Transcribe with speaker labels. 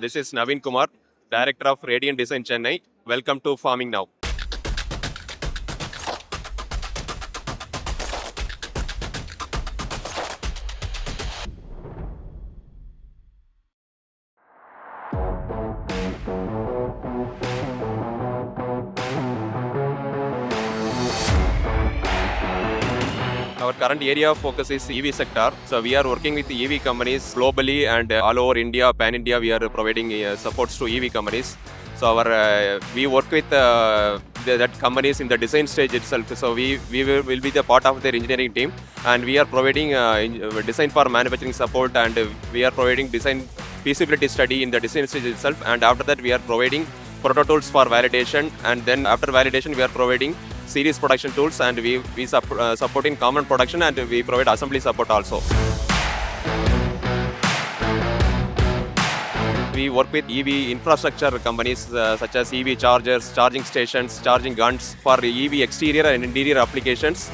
Speaker 1: This is Navin Kumar, Director of Radiant Design Chennai. Welcome to Farming Now. Our current area of focus is EV sector. So we are working with EV companies globally and all over India, pan-India. We are providing supports to EV companies. So we work with that companies in the design stage itself. So we will be the part of their engineering team, and we are providing design for manufacturing support, and we are providing design feasibility study in the design stage itself. And after that, we are providing prototypes for validation, and then after validation, we are providing series production tools, and we support in common production, and we provide assembly support also. We work with EV infrastructure companies such as EV chargers, charging stations, charging guns for EV exterior and interior applications.